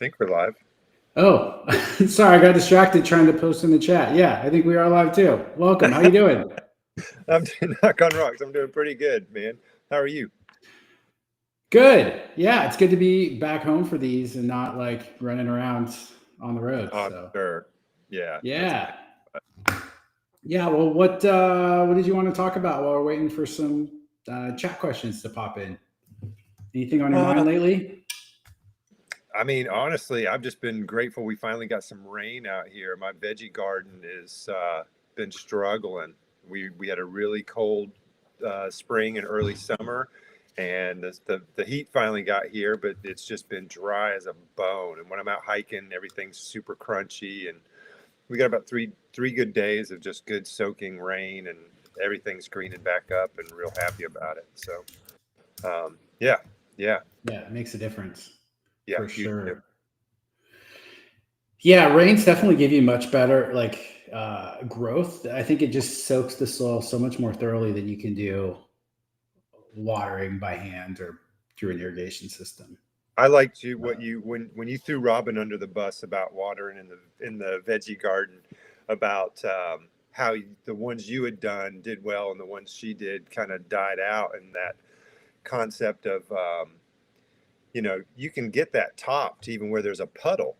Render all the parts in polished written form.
think we're live. Oh, sorry, I got distracted trying to post in the chat. Yeah, I think we are live too. Welcome. How you doing? I'm doing knock on rocks. I'm doing pretty good, man. How are you? Good. Yeah, it's good to be back home for these and not like running around on the road. I'm So sure. Yeah, that's yeah, yeah. Well, what did you want to talk about while we're waiting for some chat questions to pop in? Anything on your uh, mind lately? I mean, honestly, I've just been grateful we finally got some rain out here. My veggie garden is been struggling. We had a really cold spring and early summer, and the heat finally got here, but it's just been dry as a bone. And when I'm out hiking, everything's super crunchy, and we got about three good days of just good soaking rain, and everything's greening back up, and real happy about it. So, yeah, yeah, Yeah, it makes a difference yeah, for huge. sure. Yeah, rains definitely give you much better growth. I think it just soaks the soil so much more thoroughly than you can do watering by hand or through an irrigation system. I liked you what you when you threw Robin under the bus about watering in the veggie garden, about how the ones you had done did well and the ones she did kind of died out, and that concept of you can get that topped even where there's a puddle,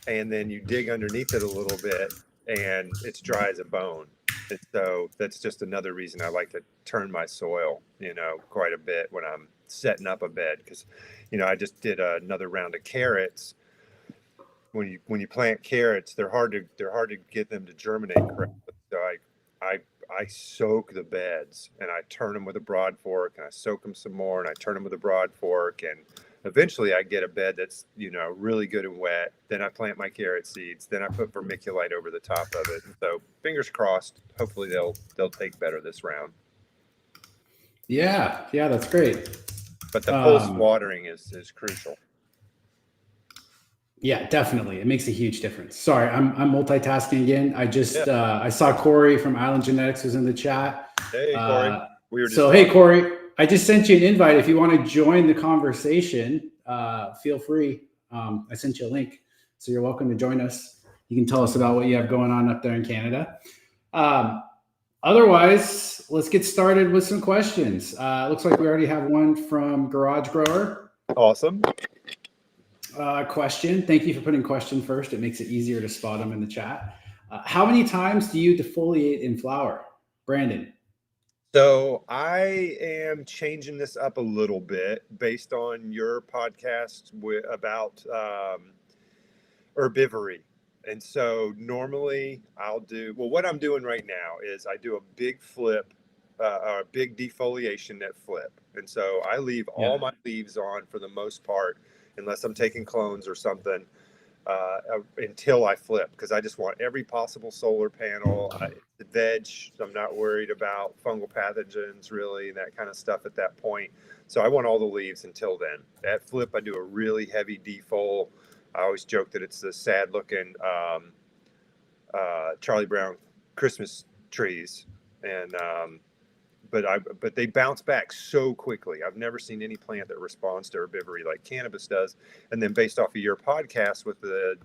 and then you dig underneath it a little bit and it's dry as a bone. And so that's just another reason I like to turn my soil, quite a bit when I'm setting up a bed, because, I just did another round of carrots. When you plant carrots, they're hard to get them to germinate correctly. So I I soak the beds, and I turn them with a broad fork, and I soak them some more, and I turn them with a broad fork, and eventually I get a bed that's really good and wet. Then I plant my carrot seeds. Then I put vermiculite over the top of it. And so fingers crossed. Hopefully they'll take better this round. Yeah, yeah, that's great. But the pulse Um, watering is crucial. yeah, definitely, it makes a huge difference. Sorry, I'm multitasking again. Yeah. I saw Corey from Island Genetics was in the chat. Hey, Corey. We were just So hey, talking. Corey, I just sent you an invite. If you want to join the conversation, feel free. I sent you a link, so you're welcome to join us. You can tell us about what you have going on up there in Canada. Um, Otherwise, let's get started with some questions. Looks like we already have one from Garage Grower. Awesome. Question. Thank you for putting question first. It makes it easier to spot them in the chat. How many times do you defoliate in flower? Brandon. So I am changing this up a little bit based on your podcast about herbivory. And so normally I'll do, well, what I'm doing right now is I do a big flip, a big defoliation net flip. And so I leave all Yeah. my leaves on for the most part, unless I'm taking clones or something, until I flip, because I just want every possible solar panel. The veg, I'm not worried about fungal pathogens really, that kind of stuff at that point. So I want all the leaves until then. At flip, I do a really heavy defol. I always joke that it's the sad looking Charlie Brown Christmas trees, and but they bounce back so quickly. I've never seen any plant that responds to herbivory like cannabis does. And then based off of your podcast with the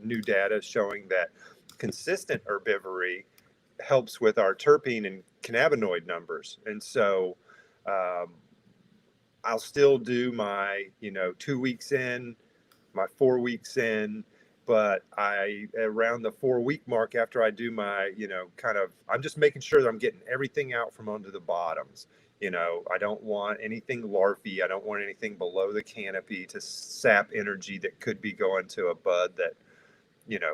new data showing that consistent herbivory helps with our terpene and cannabinoid numbers. And so um, I'll still do my 2 weeks in, my 4 weeks in, but I around the 4 week mark, after I do my I'm just making sure that I'm getting everything out from under the bottoms. I don't want anything larvae. I don't want anything below the canopy to sap energy that could be going to a bud that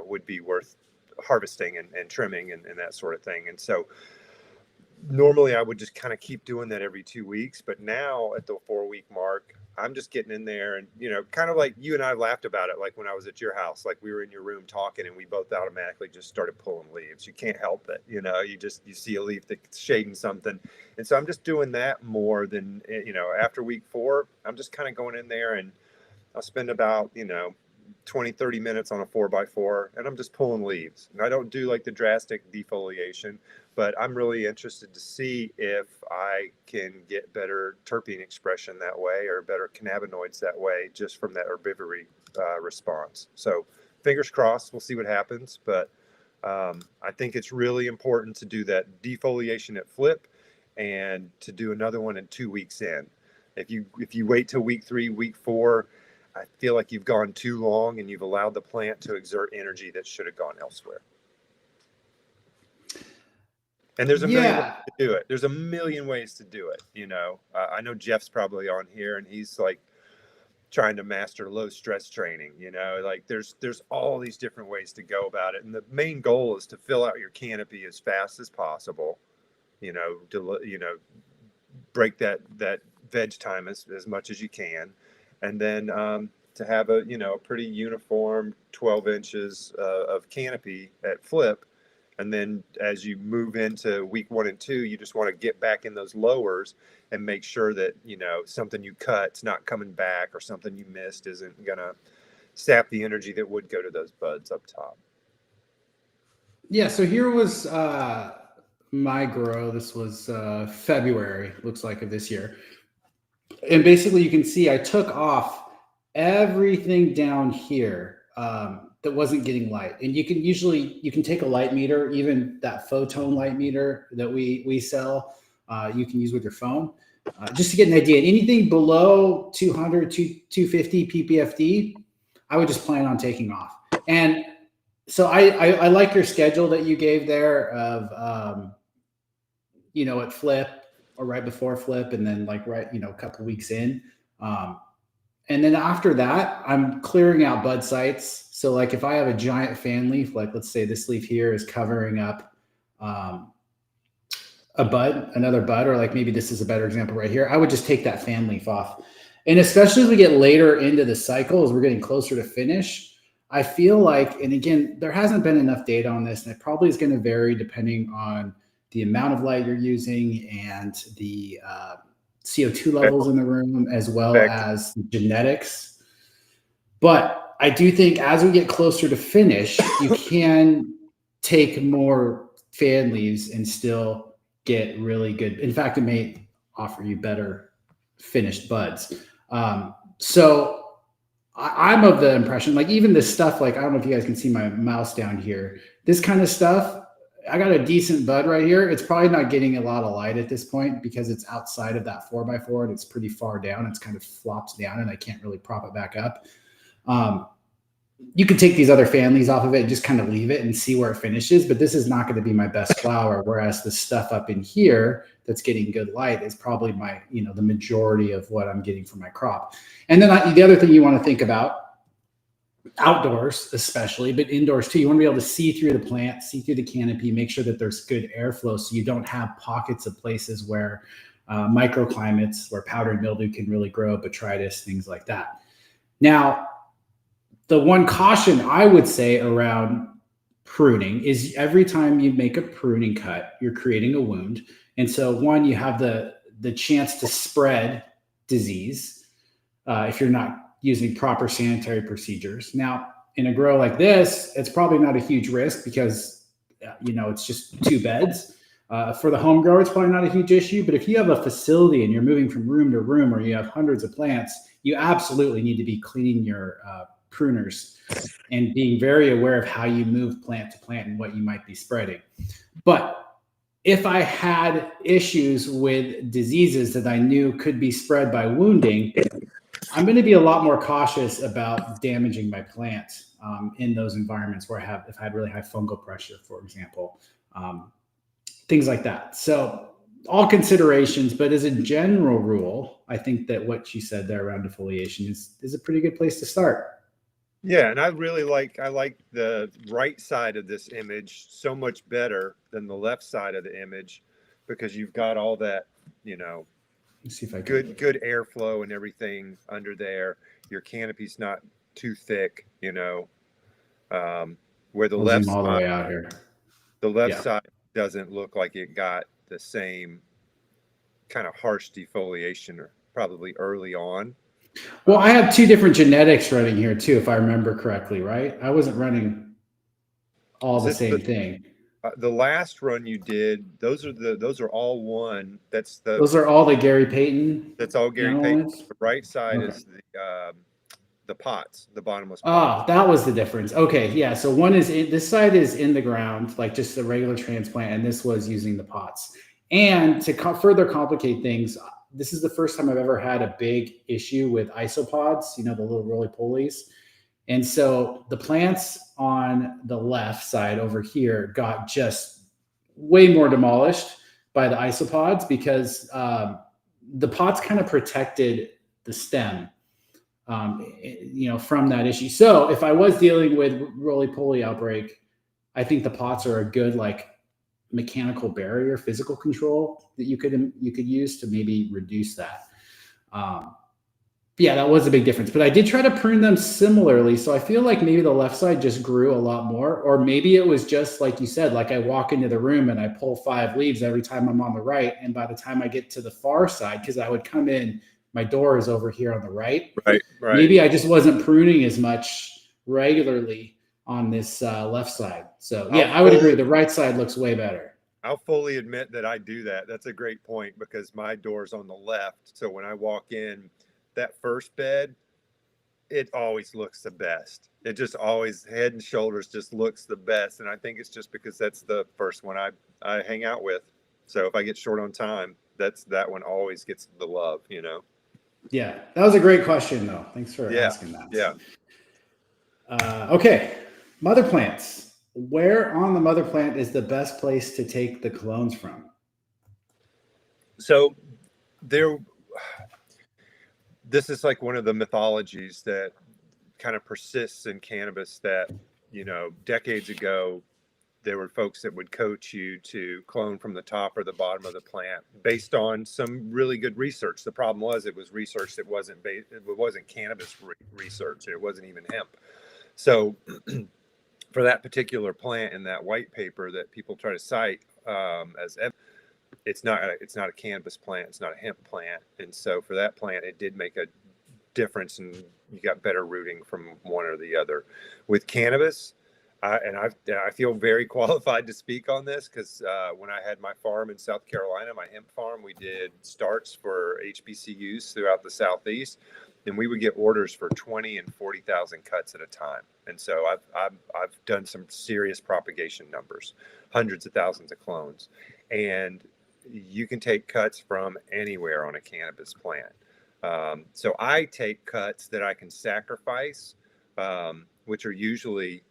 would be worth harvesting and trimming and that sort of thing. And so normally I would just kind of keep doing that every 2 weeks, but now at the 4 week mark, I'm just getting in there, and kind of like you and I laughed about it, like when I was at your house, like we were in your room talking, and we both automatically just started pulling leaves. You can't help it, you see a leaf that's shading something. And so I'm just doing that more than after week 4. I'm just kind of going in there, and I'll spend about 20, 30 minutes on a 4x4, and I'm just pulling leaves. And I don't do like the drastic defoliation, but I'm really interested to see if I can get better terpene expression that way, or better cannabinoids that way, just from that herbivory response. So fingers crossed, we'll see what happens. But I think it's really important to do that defoliation at flip, and to do another one in 2 weeks in. If you wait till week 3, week 4, I feel like you've gone too long and you've allowed the plant to exert energy that should have gone elsewhere. And there's a million ways to do it. There's a million ways to do it. I know Jeff's probably on here, and he's like trying to master low stress training. Like there's all these different ways to go about it. And the main goal is to fill out your canopy as fast as possible. Break that veg time as much as you can, and then to have a pretty uniform 12 inches of canopy at flip. And then as you move into week 1 and 2, you just want to get back in those lowers and make sure that something you cut's not coming back, or something you missed isn't gonna sap the energy that would go to those buds up top. Yeah, so here was my grow. This was February, looks like, of this year. And basically you can see I took off everything down here that wasn't getting light. And you can take a light meter, even that photon light meter that we sell, you can use with your phone, just to get an idea. Anything below 200 to 250 ppfd, I would just plan on taking off. And so I like your schedule that you gave there of at flip, or right before flip, and then like a couple weeks in. And then after that, I'm clearing out bud sites. So like if I have a giant fan leaf, like let's say this leaf here is covering up another bud, or like maybe this is a better example right here, I would just take that fan leaf off. And especially as we get later into the cycle, as we're getting closer to finish, I feel like, and again, there hasn't been enough data on this, and it probably is going to vary depending on the amount of light you're using and the CO2 levels in the room, as well as the genetics. But I do think as we get closer to finish, you can take more fan leaves and still get really good. In fact, it may offer you better finished buds. So I'm of the impression, like even this stuff, like I don't know if you guys can see my mouse down here, this kind of stuff, I got a decent bud right here. It's probably not getting a lot of light at this point because it's outside of that 4x4 and it's pretty far down. It's kind of flops down and I can't really prop it back up. You can take these other fan leaves off of it and just kind of leave it and see where it finishes, but this is not going to be my best flower. Whereas the stuff up in here that's getting good light is probably my, the majority of what I'm getting from my crop. And then the other thing you want to think about, outdoors especially, but indoors too, you want to be able to see through the plant, see through the canopy, make sure that there's good airflow so you don't have pockets of places where microclimates, where powdery mildew can really grow, botrytis, things like that. Now, the one caution I would say around pruning is every time you make a pruning cut, you're creating a wound. And so one, you have the chance to spread disease if you're not using proper sanitary procedures. Now, in a grow like this, it's probably not a huge risk because, it's just 2 beds. For the home grower, it's probably not a huge issue. But if you have a facility and you're moving from room to room, or you have hundreds of plants, you absolutely need to be cleaning your pruners and being very aware of how you move plant to plant and what you might be spreading. But if I had issues with diseases that I knew could be spread by wounding, I'm going to be a lot more cautious about damaging my plant in those environments where if I had really high fungal pressure, for example, things like that. So all considerations, but as a general rule, I think that what you said there around defoliation is a pretty good place to start. Yeah, and I like the right side of this image so much better than the left side of the image, because you've got all that, Let's see if I can good airflow and everything under there. Your canopy's not too thick, where the left all the way out here. The left side doesn't look like it got the same kind of harsh defoliation, or probably early on. Well, I have two different genetics running here too, if I remember correctly, right? I wasn't running all Is the this same thing. the last run you did? Those are all one. Those are all the Gary Payton That's all Gary Payton. analytes. The right side Okay. is the pots, the bottomless pots. Ah, that was the difference. Okay, yeah. So one is this side is in the ground, like just a regular transplant, and this was using the pots. And to further complicate things, this is the first time I've ever had a big issue with isopods. You know, the little roly polies. And so the plants on the left side over here got just way more demolished by the isopods because the pots kind of protected the stem, from that issue. So if I was dealing with roly-poly outbreak, I think the pots are a good like mechanical barrier, physical control that you could use to maybe reduce that. Yeah, that was a big difference. But I did try to prune them similarly. So I feel like maybe the left side just grew a lot more. Or maybe it was just like you said, like I walk into the room and I pull 5 leaves every time I'm on the right. And by the time I get to the far side, because I would come in, my door is over here on the right. Right. Maybe I just wasn't pruning as much regularly on this left side. So yeah, I would agree. The right side looks way better. I'll fully admit that I do that. That's a great point because my door's on the left. So when I walk in, that first bed, it always looks the best. It just always head and shoulders just looks the best. And I think it's just because that's the first one I hang out with. So if I get short on time, that one always gets the love, you know? Yeah, that was a great question though. Thanks for asking that. Yeah. Okay. Mother plants. Where on the mother plant is the best place to take the clones from? So this is like one of the mythologies that kind of persists in cannabis that, decades ago, there were folks that would coach you to clone from the top or the bottom of the plant based on some really good research. The problem was it was research that wasn't cannabis research. It wasn't even hemp. So for that particular plant in that white paper that people try to cite as evidence, it's not a cannabis plant. It's not a hemp plant. And so for that plant, it did make a difference, and you got better rooting from one or the other. With cannabis, I feel very qualified to speak on this because when I had my farm in South Carolina, my hemp farm, we did starts for HBCUs throughout the Southeast, and we would get orders for 20 and 40,000 cuts at a time. And so I've done some serious propagation numbers, hundreds of thousands of clones, and you can take cuts from anywhere on a cannabis plant. So I take cuts that I can sacrifice, which are usually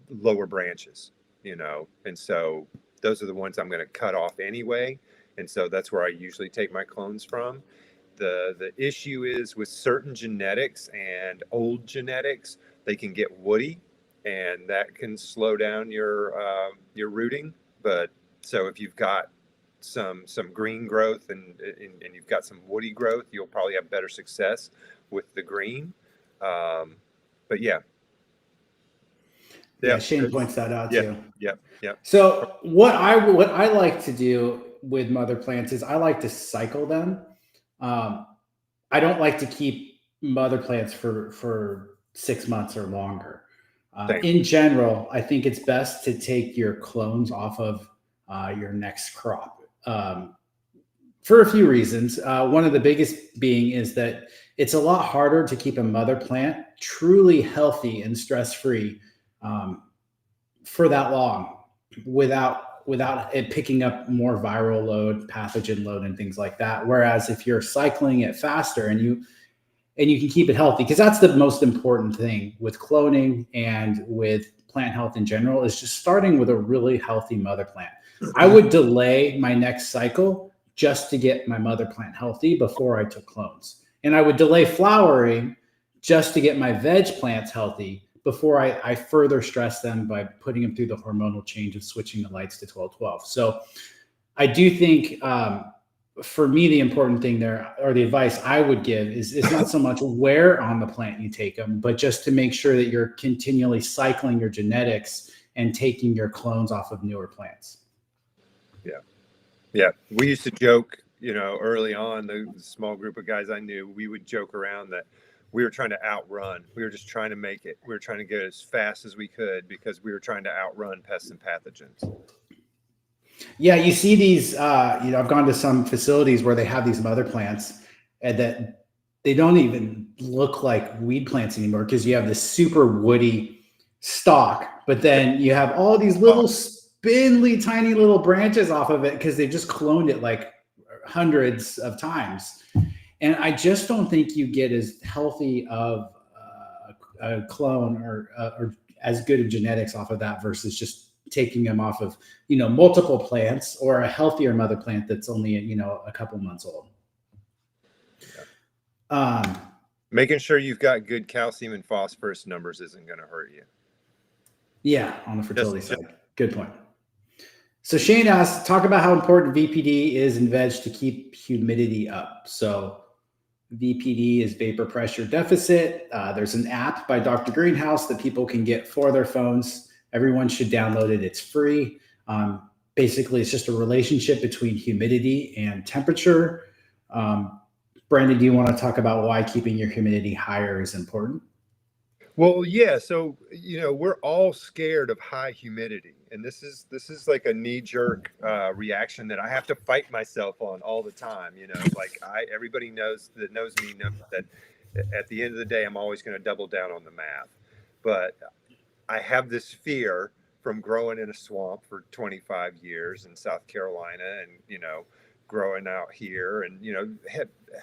lower branches, and so those are the ones I'm going to cut off anyway. And so that's where I usually take my clones from. The issue is with certain genetics and old genetics, they can get woody, and that can slow down your rooting. But so if you've got some green growth and you've got some woody growth, you'll probably have better success with the green. But yeah, Shane points that out too. Yeah. So what I like to do with mother plants is I like to cycle them. I don't like to keep mother plants for 6 months or longer. In general, I think it's best to take your clones off of your next crop for a few reasons. One of the biggest being is that it's a lot harder to keep a mother plant truly healthy and stress-free for that long without it picking up more viral load, pathogen load, and things like that. Whereas if you're cycling it faster and you can keep it healthy, because that's the most important thing with cloning and with plant health in general, is just starting with a really healthy mother plant. I would delay my next cycle just to get my mother plant healthy before I took clones. And I would delay flowering just to get my veg plants healthy before I further stress them by putting them through the hormonal change of switching the lights to 12-12. So I do think for me, the important thing there, or the advice I would give, is not so much where on the plant you take them, but just to make sure that you're continually cycling your genetics and taking your clones off of newer plants. Yeah. We used to joke, early on, the small group of guys I knew, we would joke around that we were trying to outrun. We were just trying to make it. We were trying to get as fast as we could because we were trying to outrun pests and pathogens. Yeah, you see these, I've gone to some facilities where they have these mother plants and that they don't even look like weed plants anymore because you have this super woody stalk, but then you have all these little spindly, tiny little branches off of it because they just cloned it like hundreds of times. And I just don't think you get as healthy of a clone or as good of genetics off of that versus just taking them off of, multiple plants or a healthier mother plant that's only, a couple months old. Making sure you've got good calcium and phosphorus numbers isn't going to hurt you. Yeah, on the fertility side. Good point. So Shane asks, talk about how important VPD is in veg to keep humidity up. So VPD is vapor pressure deficit. There's an app by Dr. Greenhouse that people can get for their phones. Everyone should download it. It's free. Basically, it's just a relationship between humidity and temperature. Brandon, do you want to talk about why keeping your humidity higher is important? Well, yeah. So, we're all scared of high humidity. And this is like a knee-jerk reaction that I have to fight myself on all the time. Everybody knows me knows that at the end of the day, I'm always going to double down on the math. But I have this fear from growing in a swamp for 25 years in South Carolina and, growing out here and,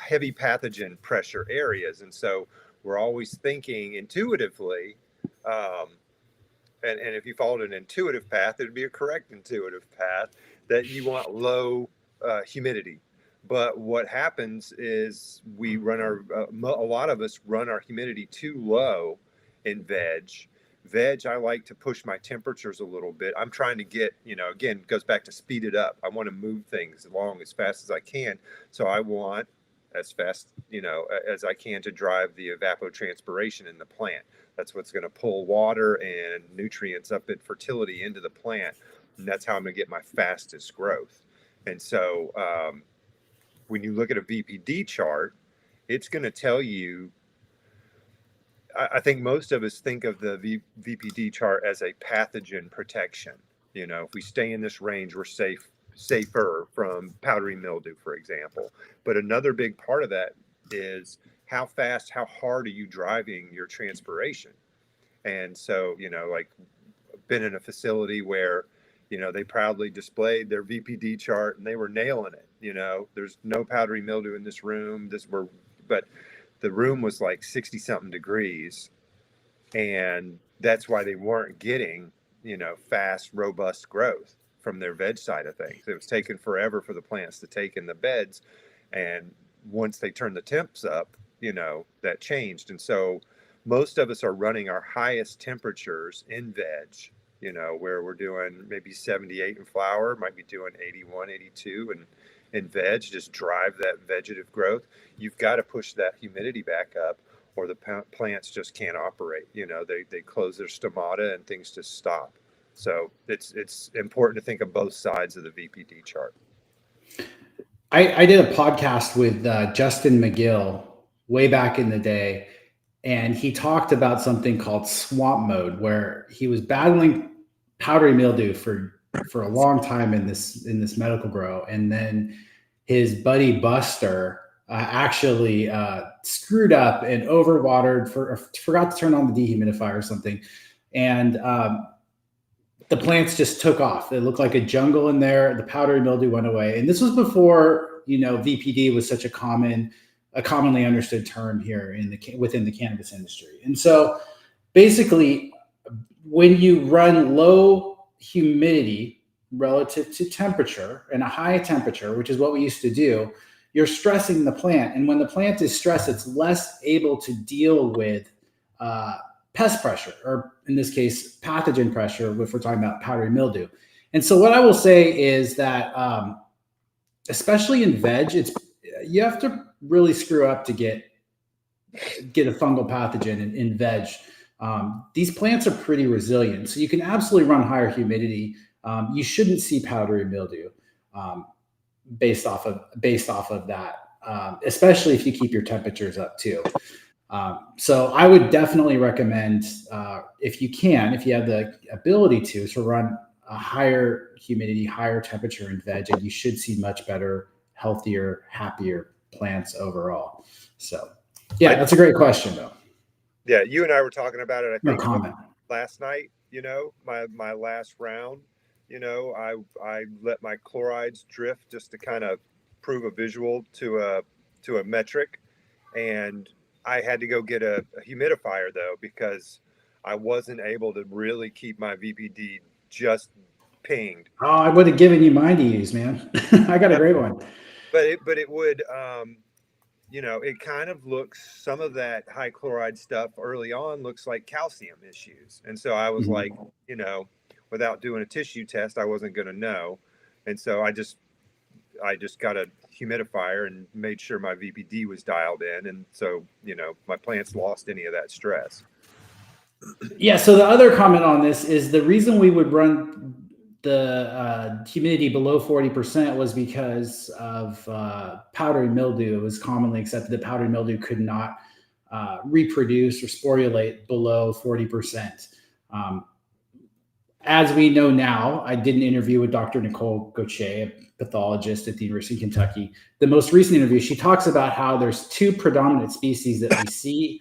heavy pathogen pressure areas. And so we're always thinking intuitively, and if you followed an intuitive path, it would be a correct intuitive path that you want low humidity. But what happens is we run a lot of us run our humidity too low in veg. I like to push my temperatures a little bit. I'm trying to get, again, it goes back to speed it up. I want to move things along as fast as I can. So I want as fast, as I can to drive the evapotranspiration in the plant. That's what's going to pull water and nutrients up at fertility into the plant. And that's how I'm going to get my fastest growth. And so when you look at a VPD chart, it's going to tell you, I think most of us think of the VPD chart as a pathogen protection. If we stay in this range, we're safer from powdery mildew, for example. But another big part of that is how fast, how hard are you driving your transpiration? And so, been in a facility where, they proudly displayed their VPD chart and they were nailing it. There's no powdery mildew in this room. But the room was like 60 something degrees. And that's why they weren't getting, fast, robust growth from their veg side of things. It was taking forever for the plants to take in the beds. And once they turned the temps up, that changed. And so most of us are running our highest temperatures in veg, where we're doing maybe 78 in flower, might be doing 81, 82 in veg, just drive that vegetative growth. You've got to push that humidity back up or the plants just can't operate. They close their stomata and things just stop. So it's important to think of both sides of the VPD chart. I did a podcast with Justin McGill way back in the day, and he talked about something called swamp mode, where he was battling powdery mildew for a long time in this medical grow, and then his buddy Buster actually screwed up and overwatered forgot to turn on the dehumidifier or something, and the plants just took off. It looked like a jungle in there. The powdery mildew went away, and this was before VPD was such a commonly understood term here within the cannabis industry. And so, basically, when you run low humidity relative to temperature and a high temperature, which is what we used to do, you're stressing the plant. And when the plant is stressed, it's less able to deal with pest pressure, or in this case, pathogen pressure, if we're talking about powdery mildew. And so what I will say is that, especially in veg, you have to really screw up to get a fungal pathogen in veg. These plants are pretty resilient, so you can absolutely run higher humidity. You shouldn't see powdery mildew. based off of that, especially if you keep your temperatures up too. So I would definitely recommend, if you have the ability to run a higher humidity, higher temperature in veg, and you should see much better, healthier, happier plants overall. So yeah, that's a great question though. Yeah, you and I were talking about it, I No think, comment. last night. My last round. I let my chlorides drift just to kind of prove a visual to a metric, and I had to go get a humidifier though because I wasn't able to really keep my VPD just pinged. Oh, I would have given you mine to use, man. I got a great one. But it would it kind of looks, some of that high chloride stuff early on looks like calcium issues. And so I was like, without doing a tissue test, I wasn't going to know. And so I just got a humidifier and made sure my VPD was dialed in. And so, my plants lost any of that stress. Yeah. So the other comment on this is the reason we would run the humidity below 40% was because of powdery mildew. It was commonly accepted that powdery mildew could not reproduce or sporulate below 40%. As we know now, I did an interview with Dr. Nicole Gauthier, a pathologist at the University of Kentucky. The most recent interview, she talks about how there's two predominant species that we see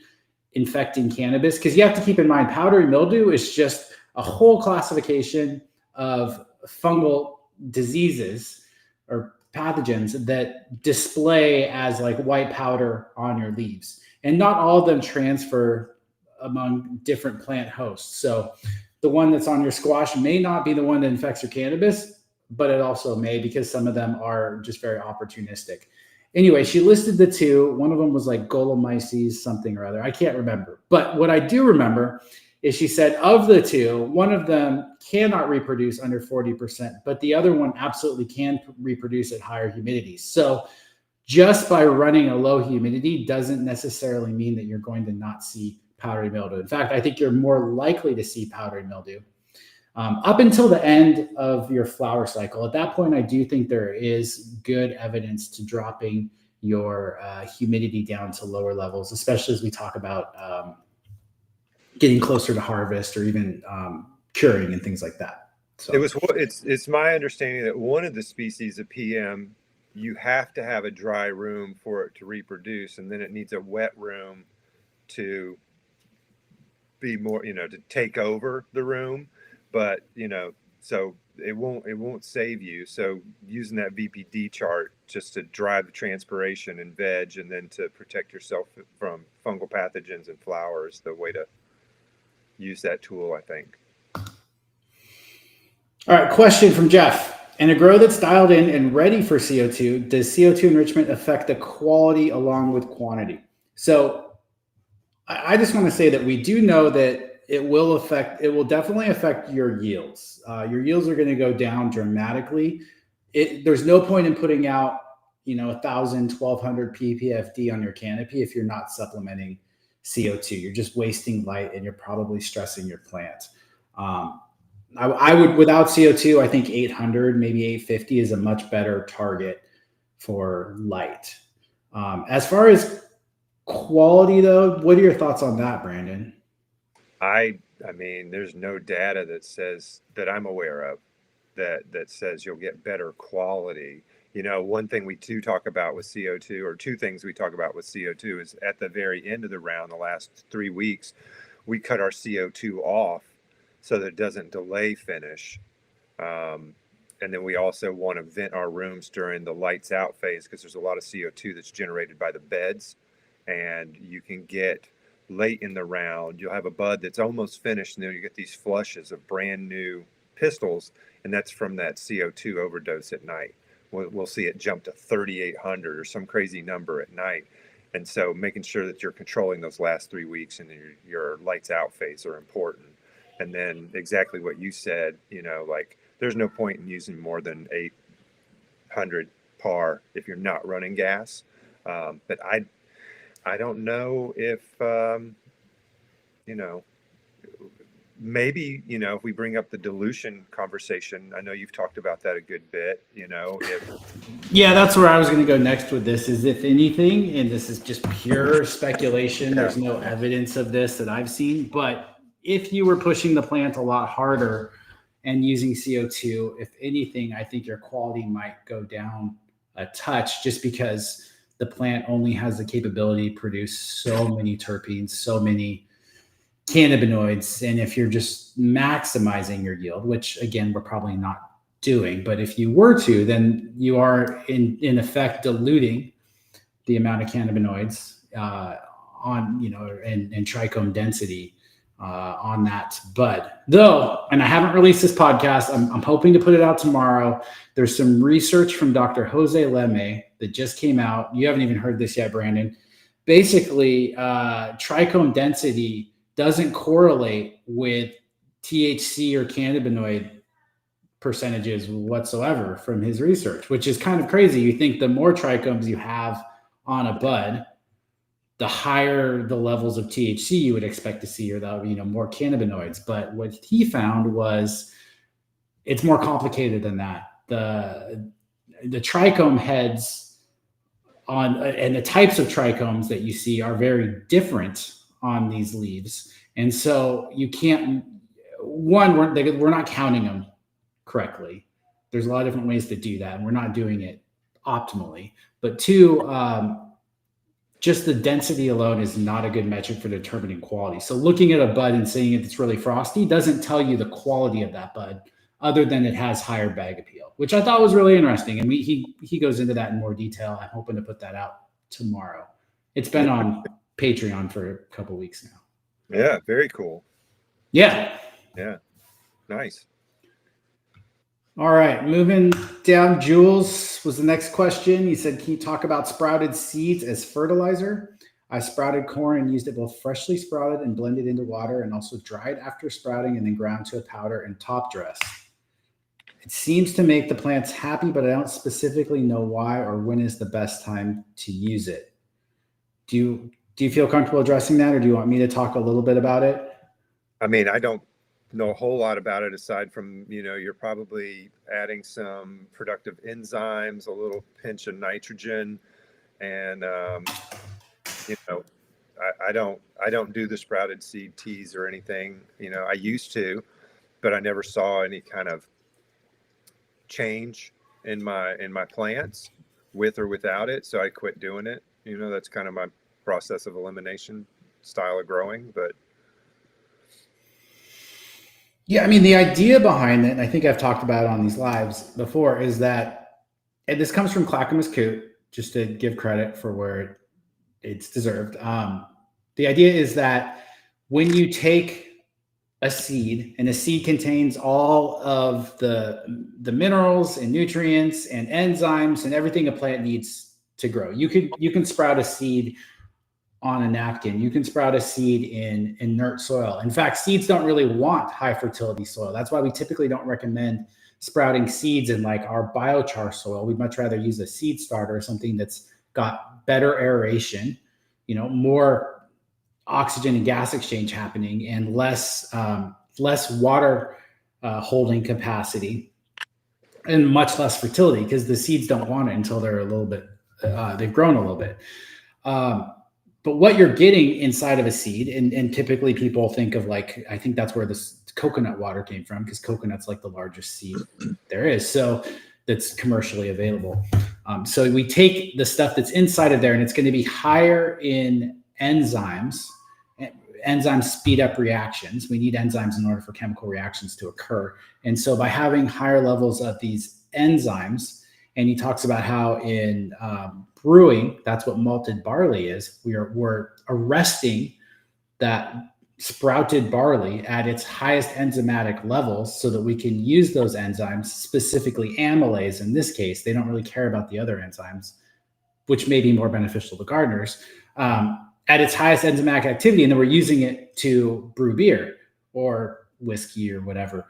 infecting cannabis, because you have to keep in mind powdery mildew is just a whole classification of fungal diseases or pathogens that display as like white powder on your leaves, and not all of them transfer among different plant hosts. So the one that's on your squash may not be the one that infects your cannabis, but it also may, because some of them are just very opportunistic. Anyway, she listed the two. One of them was like Golomyces something or other. I can't remember. But what I do remember is she said of the two, one of them cannot reproduce under 40%, but the other one absolutely can reproduce at higher humidities. So just by running a low humidity doesn't necessarily mean that you're going to not see powdery mildew. In fact, I think you're more likely to see powdery mildew up until the end of your flower cycle. At that point, I do think there is good evidence to dropping your humidity down to lower levels, especially as we talk about getting closer to harvest or even curing and things like that. So It's my understanding that one of the species of PM, you have to have a dry room for it to reproduce, and then it needs a wet room to be more, to take over the room. But so it won't save you. So using that VPD chart just to drive the transpiration in veg, and then to protect yourself from fungal pathogens in flowers, the way to use that tool, I think. All right, question from Jeff. In a grow that's dialed in and ready for CO2, does CO2 enrichment affect the quality along with quantity? So I just want to say that we do know that it will definitely affect your yields. Your yields are going to go down dramatically. There's no point in putting out, 1,000, 1,200 ppfd on your canopy if you're not supplementing CO2. You're just wasting light and you're probably stressing your plant. I would, without CO2, I think 800, maybe 850 is a much better target for light. As far as quality, though, what are your thoughts on that, Brandon? I mean, there's no data that says, that I'm aware of, that says you'll get better quality. One thing we do talk about with CO2, or two things we talk about with CO2, is at the very end of the round, the last 3 weeks, we cut our CO2 off so that it doesn't delay finish. And then we also want to vent our rooms during the lights out phase, because there's a lot of CO2 that's generated by the beds. And you can get late in the round, you'll have a bud that's almost finished, and then you get these flushes of brand new pistils, and that's from that CO2 overdose at night. We'll see it jump to 3,800 or some crazy number at night. And so making sure that you're controlling those last 3 weeks and your lights out phase are important. And then exactly what you said, like there's no point in using more than 800 par if you're not running gas. But I don't know if, maybe, if we bring up the dilution conversation, I know you've talked about that a good bit, Yeah, that's where I was going to go next with this is if anything, and this is just pure speculation, there's no evidence of this that I've seen, but if you were pushing the plant a lot harder and using CO2, if anything, I think your quality might go down a touch just because the plant only has the capability to produce so many terpenes, so many cannabinoids. And if you're just maximizing your yield, which again, we're probably not doing, but if you were to, then you are in effect diluting the amount of cannabinoids on, and trichome density on that bud. Though, and I haven't released this podcast, I'm hoping to put it out tomorrow. There's some research from Dr. Jose Leme that just came out. You haven't even heard this yet, Brandon. Basically, trichome density doesn't correlate with THC or cannabinoid percentages whatsoever from his research, which is kind of crazy. You think the more trichomes you have on a bud, the higher the levels of THC you would expect to see, or the more cannabinoids. But what he found was it's more complicated than that. The trichome heads on and the types of trichomes that you see are very different on these leaves, and so you can't. One, we're not counting them correctly. There's a lot of different ways to do that, and we're not doing it optimally. But two, just the density alone is not a good metric for determining quality. So looking at a bud and saying if it's really frosty doesn't tell you the quality of that bud, other than it has higher bag appeal, which I thought was really interesting. And he goes into that in more detail. I'm hoping to put that out tomorrow. It's been on Patreon for a couple of weeks now. Yeah, very cool. Yeah. Nice. All right, moving down. Jules was the next question. He said, can you talk about sprouted seeds as fertilizer? I sprouted corn and used it both freshly sprouted and blended into water, and also dried after sprouting and then ground to a powder and top dress. It seems to make the plants happy, but I don't specifically know why or when is the best time to use it. Do you feel comfortable addressing that, or do you want me to talk a little bit about it? I mean, I don't know a whole lot about it aside from, you're probably adding some productive enzymes, a little pinch of nitrogen, and I don't do the sprouted seed teas or anything. I used to, but I never saw any kind of change in my plants with or without it, so I quit doing it. That's kind of my process of elimination style of growing. But yeah, I mean, the idea behind it, and I think I've talked about it on these lives before, is that, and this comes from Clackamas Coot, just to give credit for where it's deserved. The idea is that when you take a seed, and a seed contains all of the minerals and nutrients and enzymes and everything a plant needs to grow. You can sprout a seed on a napkin. You can sprout a seed in inert soil. In fact, seeds don't really want high fertility soil. That's why we typically don't recommend sprouting seeds in like our biochar soil. We'd much rather use a seed starter, something that's got better aeration, more oxygen and gas exchange happening, and less water holding capacity, and much less fertility, because the seeds don't want it until they're a little bit, they've grown a little bit. But what you're getting inside of a seed, and typically people think of I think that's where this coconut water came from, because coconut's like the largest seed there is. So that's commercially available. So we take the stuff that's inside of there, and it's going to be higher in enzymes. Enzymes speed up reactions. We need enzymes in order for chemical reactions to occur. And so by having higher levels of these enzymes, and he talks about how in brewing, that's what malted barley is. We're arresting that sprouted barley at its highest enzymatic levels so that we can use those enzymes, specifically amylase in this case. They don't really care about the other enzymes, which may be more beneficial to gardeners, at its highest enzymatic activity. And then we're using it to brew beer or whiskey or whatever.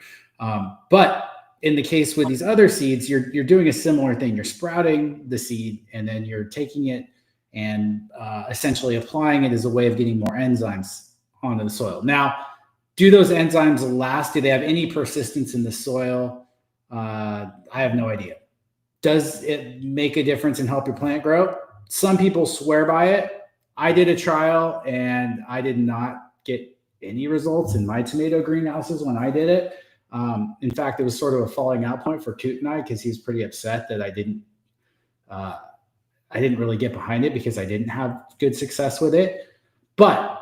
But in the case with these other seeds, you're doing a similar thing. You're sprouting the seed, and then you're taking it and essentially applying it as a way of getting more enzymes onto the soil. Now, do those enzymes last? Do they have any persistence in the soil? I have no idea. Does it make a difference and help your plant grow? Some people swear by it. I did a trial and I did not get any results in my tomato greenhouses when I did it. In fact, it was sort of a falling out point for Coot and I, because he's pretty upset that I didn't really get behind it because I didn't have good success with it. But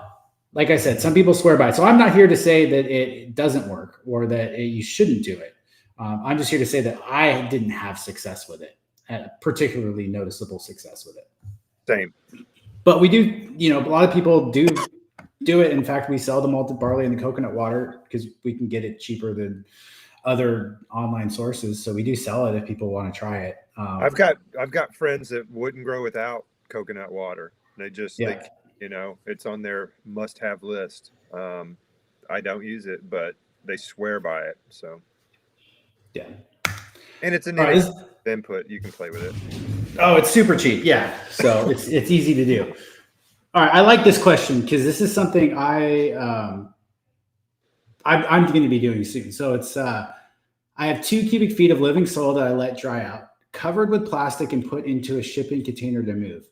like I said, some people swear by it. So I'm not here to say that it doesn't work or that you shouldn't do it. I'm just here to say that I didn't have success with it, particularly noticeable success with it. Same. But we do, a lot of people do it. In fact, we sell the malted barley and the coconut water because we can get it cheaper than other online sources. So we do sell it if people want to try it. I've got friends that wouldn't grow without coconut water. They just think, it's on their must-have list. I don't use it, but they swear by it. So yeah, and it's an input. You can play with it. Oh, it's super cheap. Yeah, so it's easy to do. All right, I like this question because this is something I'm going to be doing soon. So it's I have 2 cubic feet of living soil that I let dry out, covered with plastic and put into a shipping container to move.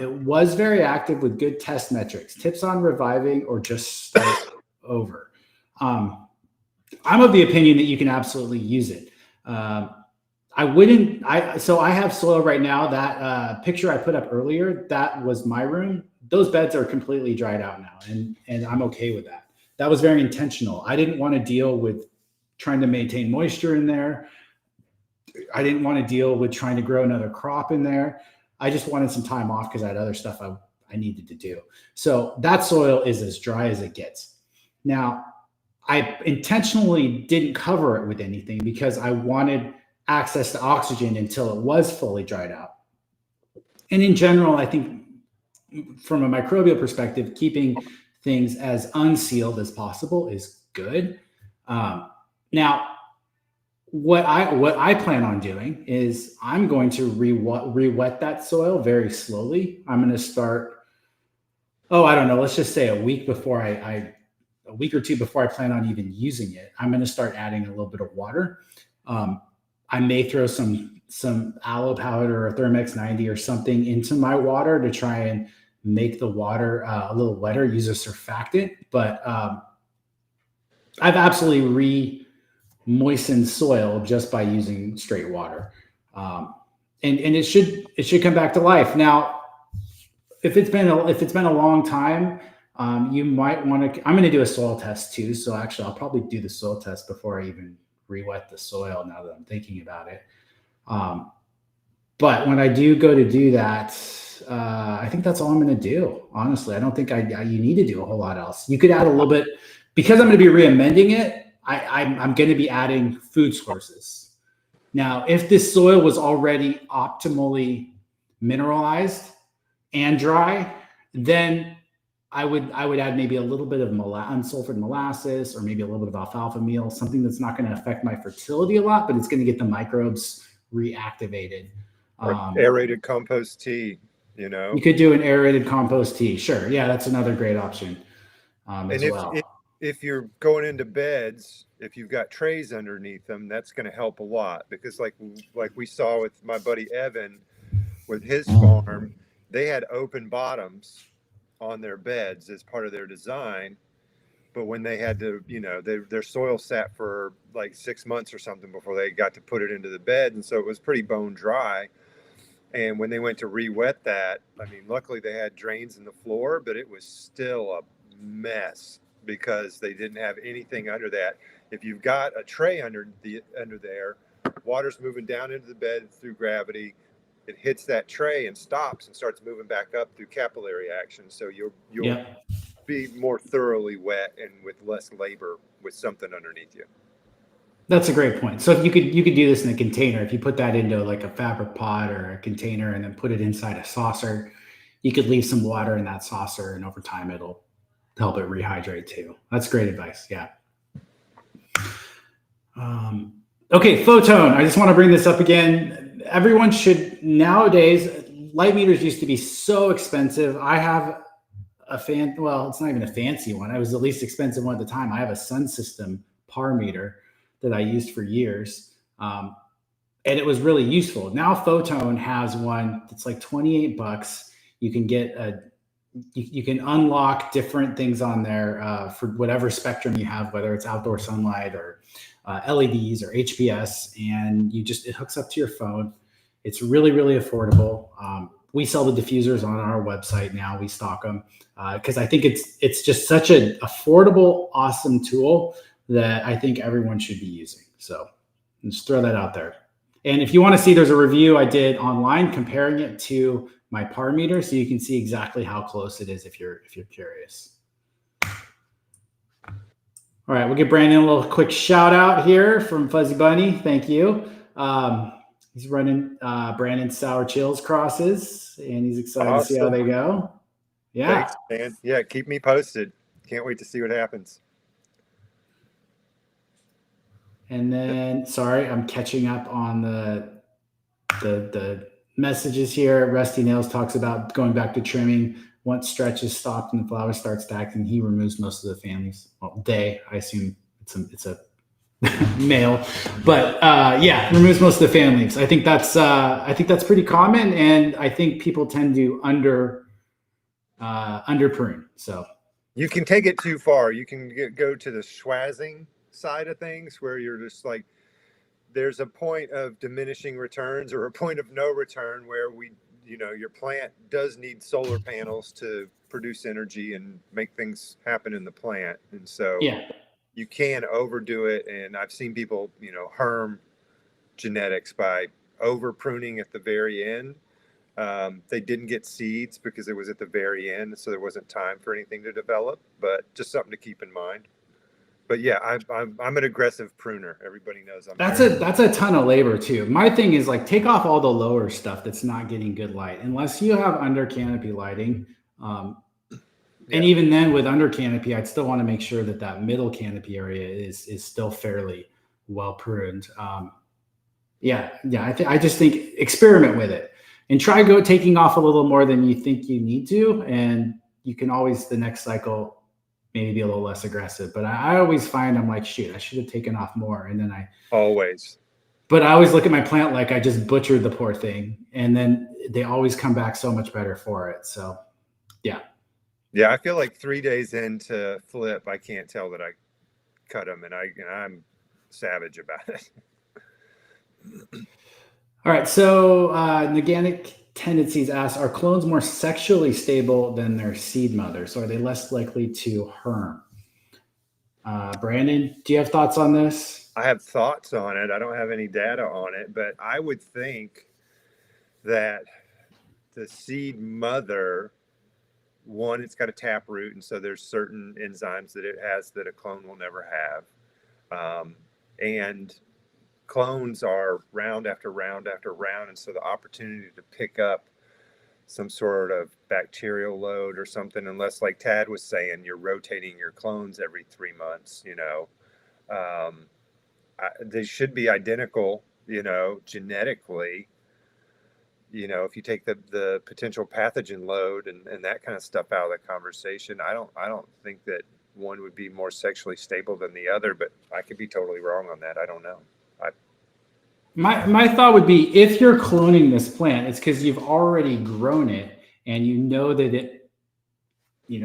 It was very active with good test metrics. Tips on reviving or just start over. I'm of the opinion that you can absolutely use it. So I have soil right now. That picture I put up earlier, that was my room. Those beds are completely dried out now, and I'm okay with that. That was very intentional. I didn't want to deal with trying to maintain moisture in there. I didn't want to deal with trying to grow another crop in there. I just wanted some time off because I had other stuff I needed to do. So that soil is as dry as it gets. Now, I intentionally didn't cover it with anything because I wanted access to oxygen until it was fully dried out. And in general, I think from a microbial perspective, keeping things as unsealed as possible is good. Now, what I plan on doing is I'm going to re-wet that soil very slowly. I'm going to start, I don't know, let's just say a week before a week or two before I plan on even using it, I'm going to start adding a little bit of water. I may throw some aloe powder or Thermex 90 or something into my water to try and make the water a little wetter, use a surfactant. But I've absolutely re-moistened soil just by using straight water. And it should come back to life. Now, if it's been a long time, you might want to, I'm going to do a soil test too. So actually I'll probably do the soil test before I even re-wet the soil now that I'm thinking about it. But when I do go to do that, I think that's all I'm going to do. Honestly, I don't think you need to do a whole lot else. You could add a little bit, because I'm going to be re-amending it. I'm going to be adding food sources. Now, if this soil was already optimally mineralized and dry, then I would add maybe a little bit of unsulfured molasses or maybe a little bit of alfalfa meal, something that's not going to affect my fertility a lot, but it's going to get the microbes reactivated. Aerated compost tea, You could do an aerated compost tea. Sure. Yeah, that's another great option as well. If you're going into beds, if you've got trays underneath them, that's going to help a lot, because like we saw with my buddy Evan with his farm, they had open bottoms on their beds as part of their design. But when they had to, their soil sat for like 6 months or something before they got to put it into the bed. And so it was pretty bone dry. And when they went to re-wet that, luckily they had drains in the floor, but it was still a mess because they didn't have anything under that. If you've got a tray under there, water's moving down into the bed through gravity. It hits that tray and stops and starts moving back up through capillary action. So you'll be more thoroughly wet and with less labor with something underneath you. That's a great point. So if you could do this in a container. If you put that into like a fabric pot or a container and then put it inside a saucer, you could leave some water in that saucer, and over time it'll help it rehydrate too. That's great advice. Yeah. Okay, Photone. I just want to bring this up again. Everyone should nowadays. Light meters used to be so expensive. I have well, it's not even a fancy one. It was the least expensive one at the time. I have a Sun System par meter that I used for years. And it was really useful. Now Photone has one that's like $28. You can get you can unlock different things on there for whatever spectrum you have, whether it's outdoor sunlight or LEDs or HPS, and it hooks up to your phone. It's really, really affordable. We sell the diffusers on our website now. We stock them because I think it's just such an affordable, awesome tool that I think everyone should be using. So just throw that out there. And if you want to see, there's a review I did online comparing it to my par meter, so you can see exactly how close it is if you're curious. All right, we'll give Brandon a little quick shout out here from Fuzzy Bunny. Thank you. He's running Brandon's Sour Chills crosses, and he's excited to see how they go. Yeah. Thanks, man. Yeah, keep me posted. Can't wait to see what happens. And then, sorry, I'm catching up on the messages here. Rusty Nails talks about going back to trimming. Once stretch is stopped and the flowers start stacking, he removes most of the families. Well, I assume it's a male, but yeah, removes most of the families. I think that's pretty common, and I think people tend to under prune. So you can take it too far. You can go to the schwazzing side of things where you're just like, there's a point of diminishing returns or a point of no return where your plant does need solar panels to produce energy and make things happen in the plant. And so you can overdo it. And I've seen people, harm genetics by over pruning at the very end. They didn't get seeds because it was at the very end. So there wasn't time for anything to develop, but just something to keep in mind. But yeah, I'm an aggressive pruner. Everybody knows I'm. That's a ton of labor too. My thing is like take off all the lower stuff that's not getting good light, unless you have under canopy lighting. And even then, with under canopy, I'd still want to make sure that middle canopy area is still fairly well pruned. I just think experiment with it and try taking off a little more than you think you need to, and you can always the next cycle maybe be a little less aggressive. But I always find I'm like, shoot, I should have taken off more. And then I always look at my plant like I just butchered the poor thing. And then they always come back so much better for it. So, yeah. Yeah, I feel like 3 days into flip, I can't tell that I cut them, and I'm savage about it. All right. So, Organic Tendencies asks, are clones more sexually stable than their seed mothers? So are they less likely to herm? Brandon, do you have thoughts on this? I have thoughts on it. I don't have any data on it, but I would think that the seed mother, one, it's got a tap root, and so there's certain enzymes that it has that a clone will never have. And clones are round after round after round, and so the opportunity to pick up some sort of bacterial load or something, unless, like Tad was saying, you're rotating your clones every 3 months, they should be identical, genetically. If you take the potential pathogen load and that kind of stuff out of the conversation, I don't think that one would be more sexually stable than the other, but I could be totally wrong on that. I don't know. My thought would be, if you're cloning this plant, it's because you've already grown it and you know that it,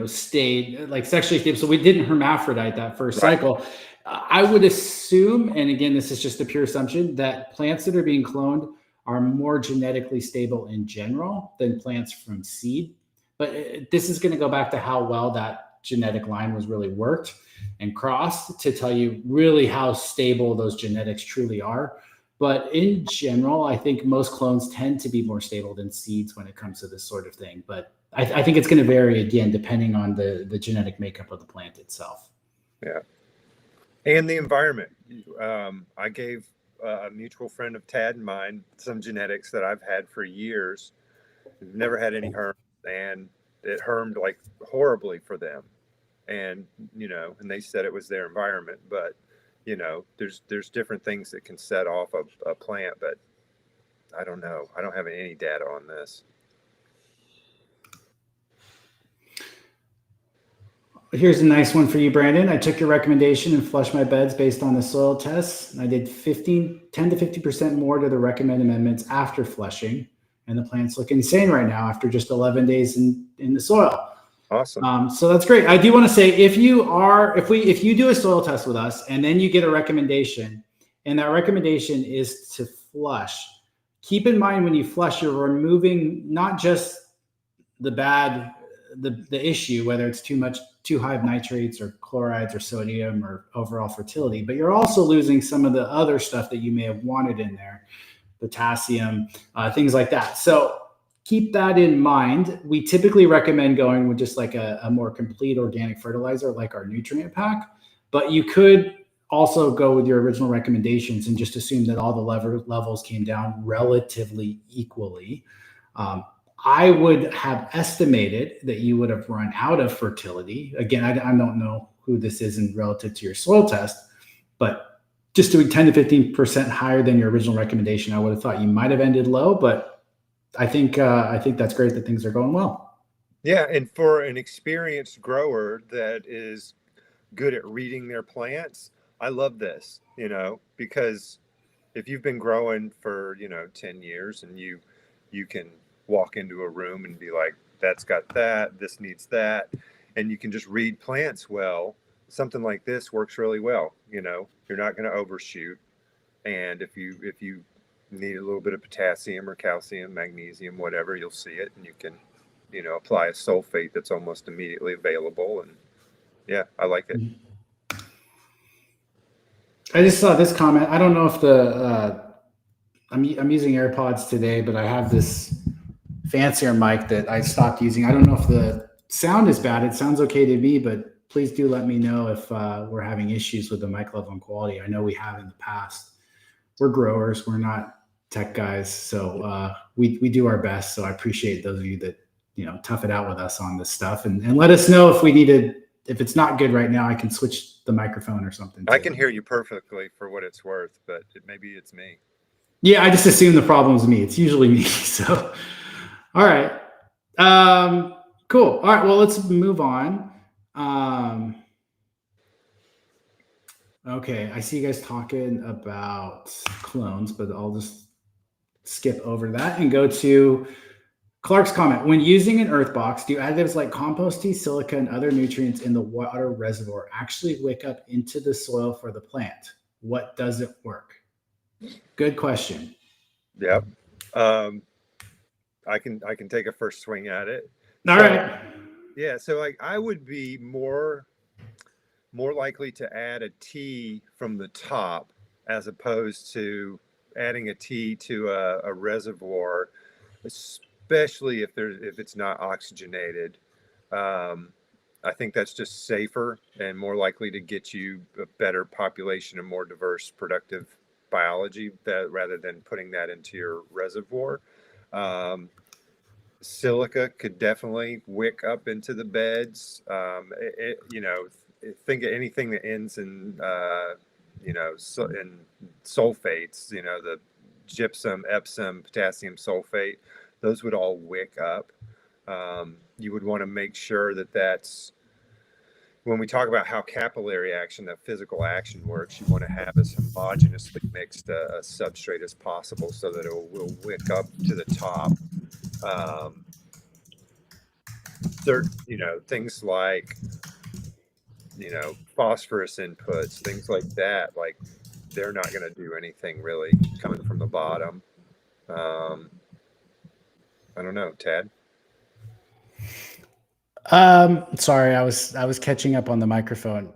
stayed like sexually stable. So we didn't hermaphrodite that first cycle. I would assume, and again, this is just a pure assumption, that plants that are being cloned are more genetically stable in general than plants from seed. But this is going to go back to how well that genetic line was really worked and crossed to tell you really how stable those genetics truly are. But in general, I think most clones tend to be more stable than seeds when it comes to this sort of thing. But I think it's going to vary, again, depending on the genetic makeup of the plant itself. Yeah. And the environment. I gave a mutual friend of Tad and mine some genetics that I've had for years. We've never had any herms, and it hermed like horribly for them. And, and they said it was their environment, but there's different things that can set off a plant, but I don't know. I don't have any data on this. Here's a nice one for you, Brandon. I took your recommendation and flushed my beds based on the soil tests. I did 10 to 50% more to the recommended amendments after flushing. And the plants look insane right now after just 11 days in the soil. Awesome. So that's great. I do want to say, if you do a soil test with us and then you get a recommendation, and that recommendation is to flush, keep in mind when you flush, you're removing not just the issue, whether it's too high of nitrates or chlorides or sodium or overall fertility, but you're also losing some of the other stuff that you may have wanted in there, potassium, things like that. So keep that in mind. We typically recommend going with just like a more complete organic fertilizer, like our nutrient pack, but you could also go with your original recommendations and just assume that all the levels came down relatively equally. I would have estimated that you would have run out of fertility. Again, I don't know who this is in relative to your soil test, but just doing 10 to 15% higher than your original recommendation, I would have thought you might have ended low, but I think that's great that things are going well. Yeah, and for an experienced grower that is good at reading their plants, I love this, because if you've been growing for, 10 years and you can walk into a room and be like, that's got that, this needs that, and you can just read plants well, something like this works really well. You're not going to overshoot. And if you need a little bit of potassium or calcium, magnesium, whatever, you'll see it, and you can, apply a sulfate that's almost immediately available. And yeah, I like it. I just saw this comment. I don't know if I'm using AirPods today, but I have this fancier mic that I stopped using. I don't know if the sound is bad. It sounds okay to me, but please do let me know if we're having issues with the mic level and quality. I know we have in the past. We're growers. We're not tech guys. So we do our best. So I appreciate those of you that, tough it out with us on this stuff and let us know if it's not good right now, I can switch the microphone or something. I can hear you perfectly for what it's worth, but maybe it's me. Yeah, I just assume the problem's me. It's usually me. So, all right. Cool. All right. Well, let's move on. Okay. I see you guys talking about clones, but I'll just skip over that and go to Clark's comment. When using an earth box, do additives like compost tea, silica, and other nutrients in the water reservoir actually wick up into the soil for the plant? What doesn't work? Good question. Yep. I can take a first swing at it. All right. Yeah. So I would be more likely to add a tea from the top as opposed to adding a tea to a reservoir, especially if it's not oxygenated. I think that's just safer and more likely to get you a better population and more diverse, productive biology rather than putting that into your reservoir. Silica could definitely wick up into the beds. Think of anything that ends in in sulfates, the gypsum, Epsom, potassium sulfate, those would all wick up. You would want to make sure that's, when we talk about how capillary action, that physical action works, you want to have as homogeneously mixed a substrate as possible so that it will wick up to the top. Things like, phosphorus inputs, things like that, like they're not going to do anything really coming from the bottom. I don't know, Tad. Sorry, I was catching up on the microphone.